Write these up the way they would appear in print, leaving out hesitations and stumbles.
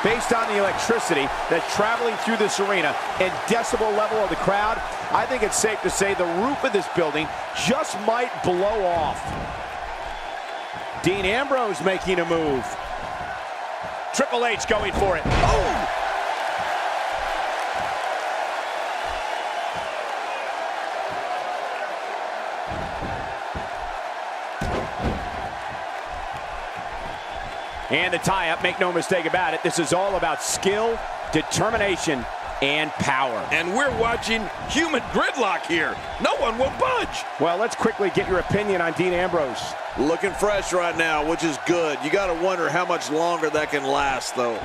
Based on the electricity that's traveling through this arena and decibel level of the crowd, I think it's safe to say the roof of this building just might blow off. Dean Ambrose making a move. Triple H going for it. Oh! And the tie-up, make no mistake about it, this is all about skill, determination, and power. And we're watching human gridlock here. No one will budge. Well, let's quickly get your opinion on Dean Ambrose. Looking fresh right now, which is good. You got to wonder how much longer that can last, though.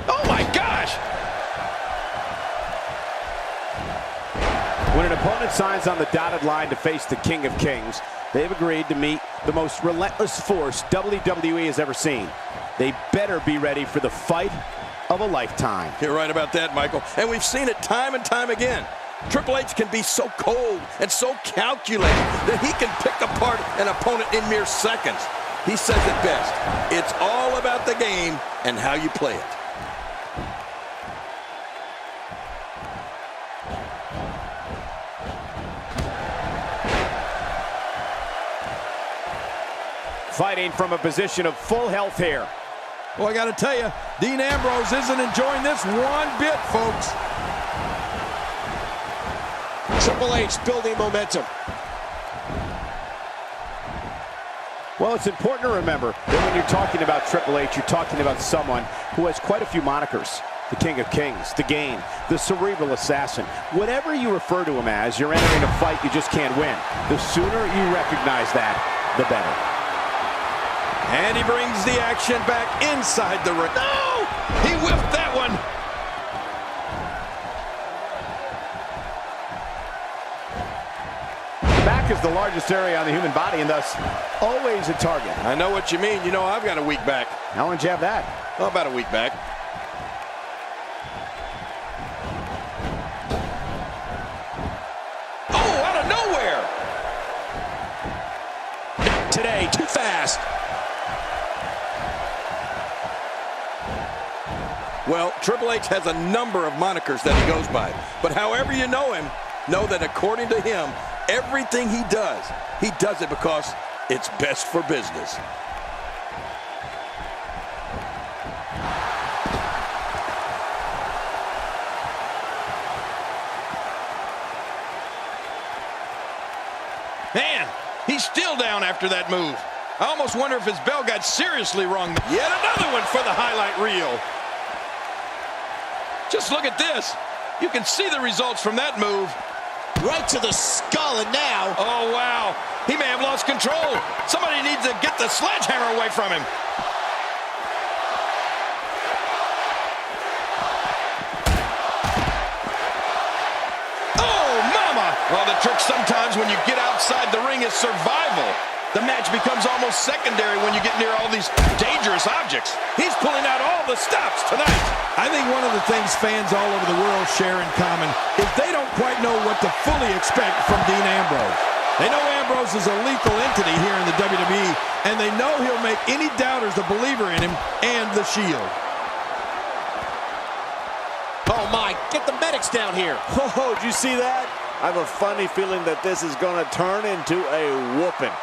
Oh, my gosh! When an opponent signs on the dotted line to face the King of Kings, they've agreed to meet the most relentless force WWE has ever seen. They better be ready for the fight of a lifetime. You're right about that, Michael. And we've seen it time and time again. Triple H can be so cold and so calculated that he can pick apart an opponent in mere seconds. He says it best. It's all about the game and how you play it. Fighting from a position of full health here. Well, I got to tell you, Dean Ambrose isn't enjoying this one bit, folks. Triple H building momentum. Well, it's important to remember that when you're talking about Triple H, you're talking about someone who has quite a few monikers. The King of Kings, the Game, the Cerebral Assassin. Whatever you refer to him as, you're entering a fight you just can't win. The sooner you recognize that, the better. And he brings the action back inside the ring. No! He whiffed that one. The back is the largest area on the human body and thus always a target. I know what you mean. You know I've got a weak back. How long did you have that? Oh, about a week back. Oh, out of nowhere! Not today, too fast. Well, Triple H has a number of monikers that he goes by. But however you know him, know that according to him, everything he does it because it's best for business. Man, he's still down after that move. I almost wonder if his bell got seriously wrong. Yet another one for the highlight reel. Just look at this. You can see the results from that move. Right to the skull, and now... Oh, wow. He may have lost control. Somebody needs to get the sledgehammer away from him. Oh, mama! Well, the trick sometimes when you get outside the ring is survival. The match becomes almost secondary when you get near all these dangerous objects. He's pulling out all the stops tonight. I think one of the things fans all over the world share in common is they don't quite know what to fully expect from Dean Ambrose. They know Ambrose is a lethal entity here in the WWE, and they know he'll make any doubters a believer in him and the Shield. Oh, my. Get the medics down here. Oh, did you see that? I have a funny feeling that this is going to turn into a whooping.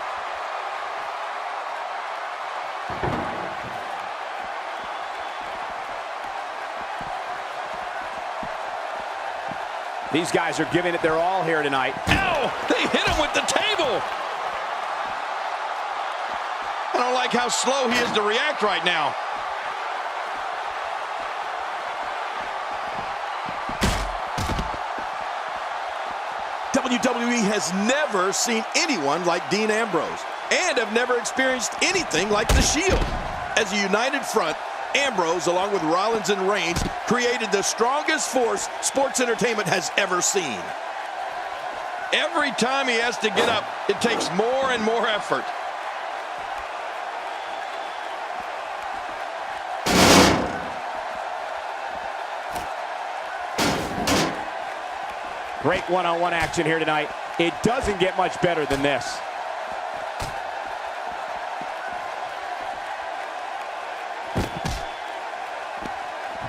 These guys are giving it their all here tonight. Ow! They hit him with the table! I don't like how slow he is to react right now. WWE has never seen anyone like Dean Ambrose and have never experienced anything like the Shield. As a united front, Ambrose, along with Rollins and Reigns, created the strongest force sports entertainment has ever seen. Every time he has to get up, it takes more and more effort. Great one-on-one action here tonight. It doesn't get much better than this.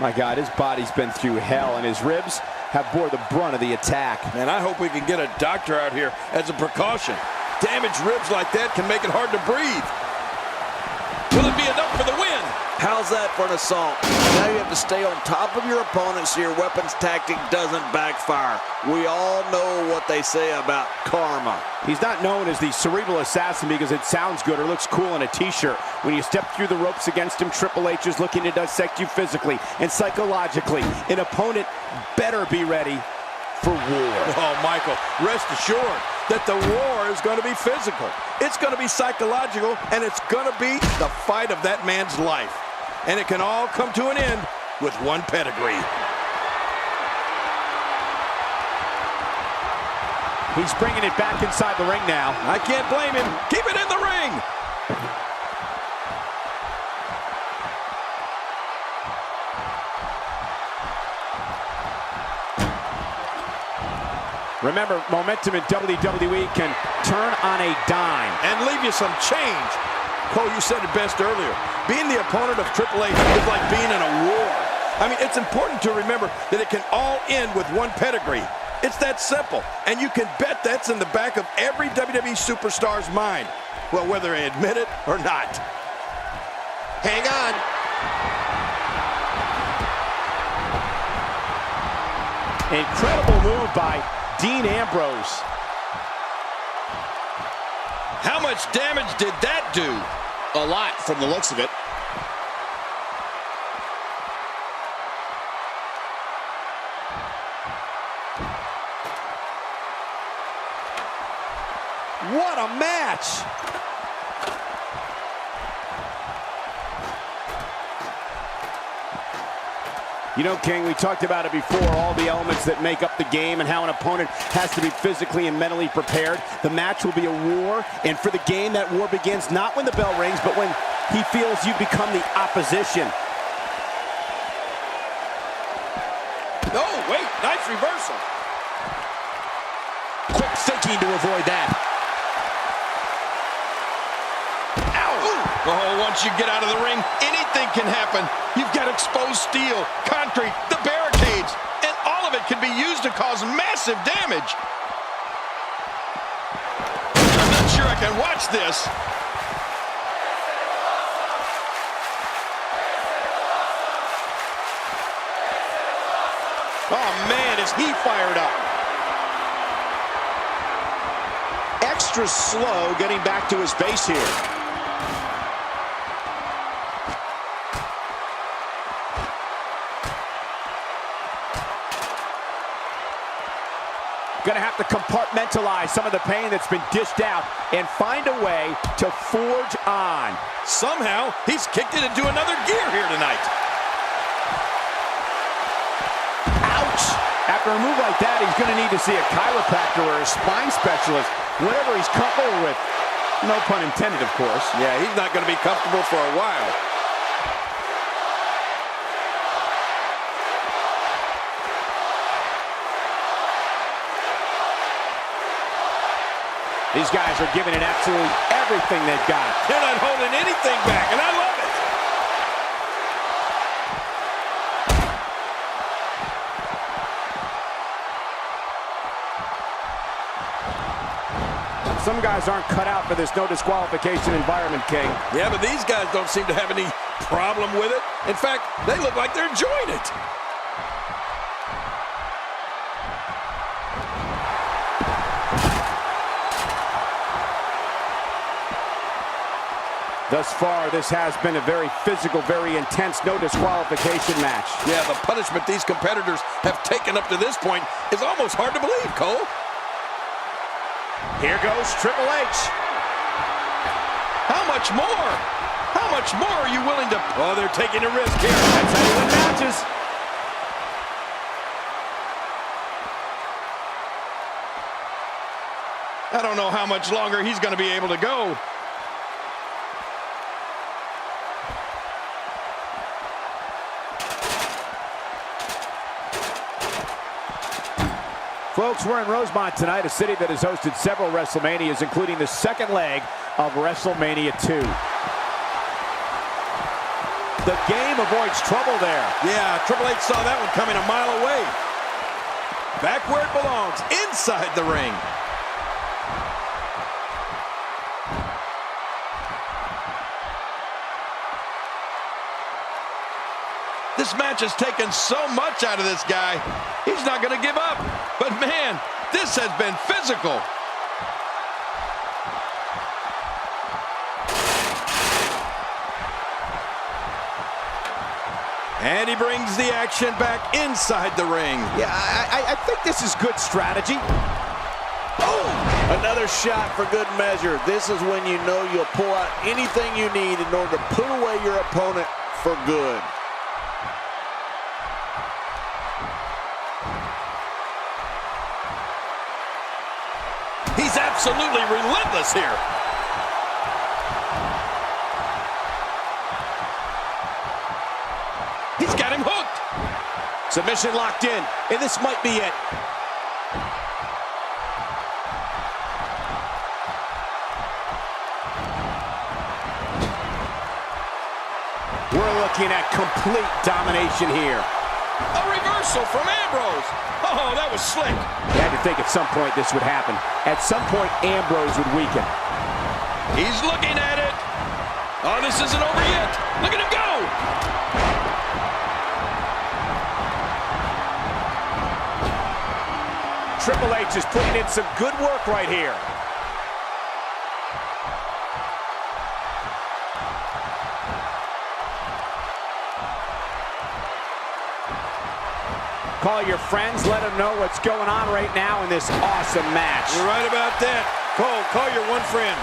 My God, his body's been through hell, and his ribs have bore the brunt of the attack. Man, I hope we can get a doctor out here as a precaution. Damaged ribs like that can make it hard to breathe. Will it be enough for the win? How's that for an assault? Now you have to stay on top of your opponent so your weapons tactic doesn't backfire. We all know what they say about karma. He's not known as the cerebral assassin because it sounds good or looks cool in a t-shirt. When you step through the ropes against him, Triple H is looking to dissect you physically and psychologically. An opponent better be ready for war. Oh, Michael, rest assured that the war is going to be physical. It's going to be psychological, and it's going to be the fight of that man's life. And it can all come to an end with one pedigree. He's bringing it back inside the ring now. I can't blame him. Keep it in the ring. Remember, momentum in WWE can turn on a dime. And leave you some change. Cole, you said it best earlier. Being the opponent of Triple H is like being in a war. I mean, it's important to remember that it can all end with one pedigree. It's that simple. And you can bet that's in the back of every WWE superstar's mind. Well, whether they admit it or not. Hang on. Incredible move by Dean Ambrose. How much damage did that do? A lot from the looks of it. What a match! You know, King, we talked about it before, all the elements that make up the game and how an opponent has to be physically and mentally prepared. The match will be a war, and for the game, that war begins not when the bell rings, but when he feels you become the opposition. Oh, wait, nice reversal. Quick thinking to avoid that. Oh, once you get out of the ring, anything can happen. You've got exposed steel, concrete, the barricades, and all of it can be used to cause massive damage. I'm not sure I can watch this. Oh, man, is he fired up. Extra slow getting back to his base here. Gonna have to compartmentalize some of the pain that's been dished out and find a way to forge on. Somehow, he's kicked it into another gear here tonight. Ouch! After a move like that, he's gonna need to see a chiropractor or a spine specialist, whatever he's comfortable with. No pun intended, of course. Yeah, he's not gonna be comfortable for a while. These guys are giving it absolutely everything they've got. They're not holding anything back, and I love it. Some guys aren't cut out for this no disqualification environment, King. Yeah, but these guys don't seem to have any problem with it. In fact, they look like they're enjoying it. Thus far, this has been a very physical, very intense, no disqualification match. Yeah, the punishment these competitors have taken up to this point is almost hard to believe, Cole. Here goes Triple H. How much more? How much more are you willing to... Oh, they're taking a risk here. That's how you win matches. I don't know how much longer he's going to be able to go. Folks, we're in Rosemont tonight, a city that has hosted several WrestleManias, including the second leg of WrestleMania 2. The game avoids trouble there. Yeah, Triple H saw that one coming a mile away. Back where it belongs, inside the ring. This match has taken so much out of this guy. He's not going to give up. But man, this has been physical. And he brings the action back inside the ring. Yeah, I think this is good strategy. Oh! Another shot for good measure. This is when you know you'll pull out anything you need in order to put away your opponent for good. He's absolutely relentless here. He's got him hooked. Submission locked in, and this might be it. We're looking at complete domination here. A reversal from Ambrose. Oh, that was slick. You had to think at some point this would happen. At some point, Ambrose would weaken. He's looking at it. Oh, this isn't over yet. Look at him go. Triple H is putting in some good work right here. Call your friends, let them know what's going on right now in this awesome match. You're right about that. Cole, call your one friend.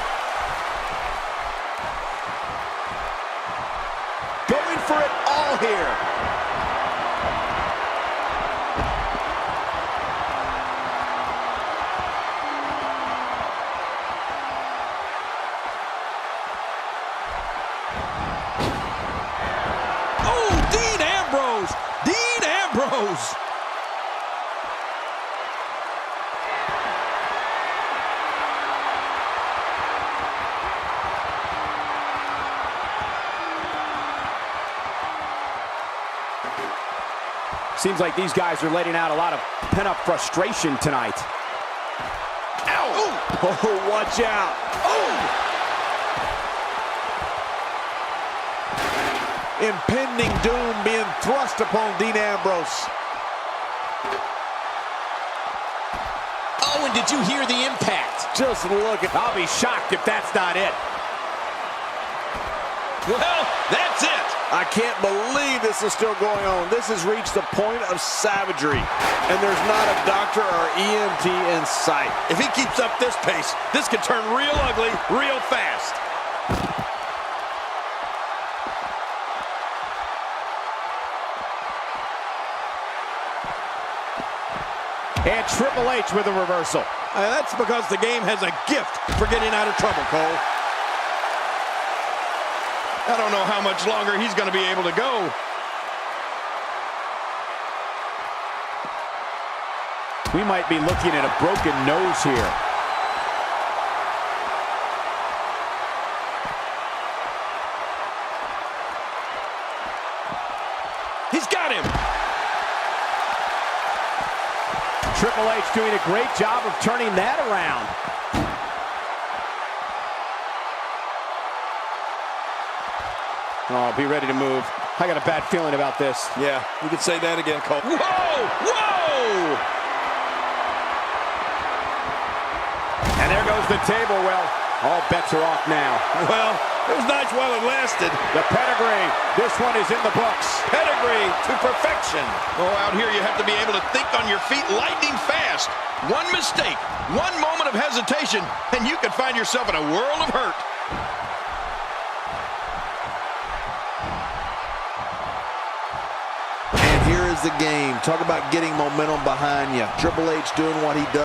Going for it all here. Oh, Dean Ambrose. Dean Ambrose. Seems like these guys are letting out a lot of pent-up frustration tonight. Ow! Oh, watch out. Oh! Impending doom being thrust upon Dean Ambrose. Oh, and did you hear the impact? Just look at... I'll be shocked if that's not it. Well, that's it. I can't believe this is still going on. This has reached the point of savagery, and there's not a doctor or EMT in sight. If he keeps up this pace, this could turn real ugly real fast. And Triple H with a reversal. That's because the game has a gift for getting out of trouble, Cole. I don't know how much longer he's going to be able to go. We might be looking at a broken nose here. He's got him. Triple H doing a great job of turning that around. Oh, be ready to move. I got a bad feeling about this. Yeah, you could say that again, Cole. Whoa! Whoa! And there goes the table. Well, all bets are off now. Well, it was nice while it lasted. The pedigree. This one is in the books. Pedigree to perfection. Oh, out here you have to be able to think on your feet lightning fast. One mistake, one moment of hesitation, and you could find yourself in a world of hurt. And here is the game. Talk about getting momentum behind you. Triple H doing what he does.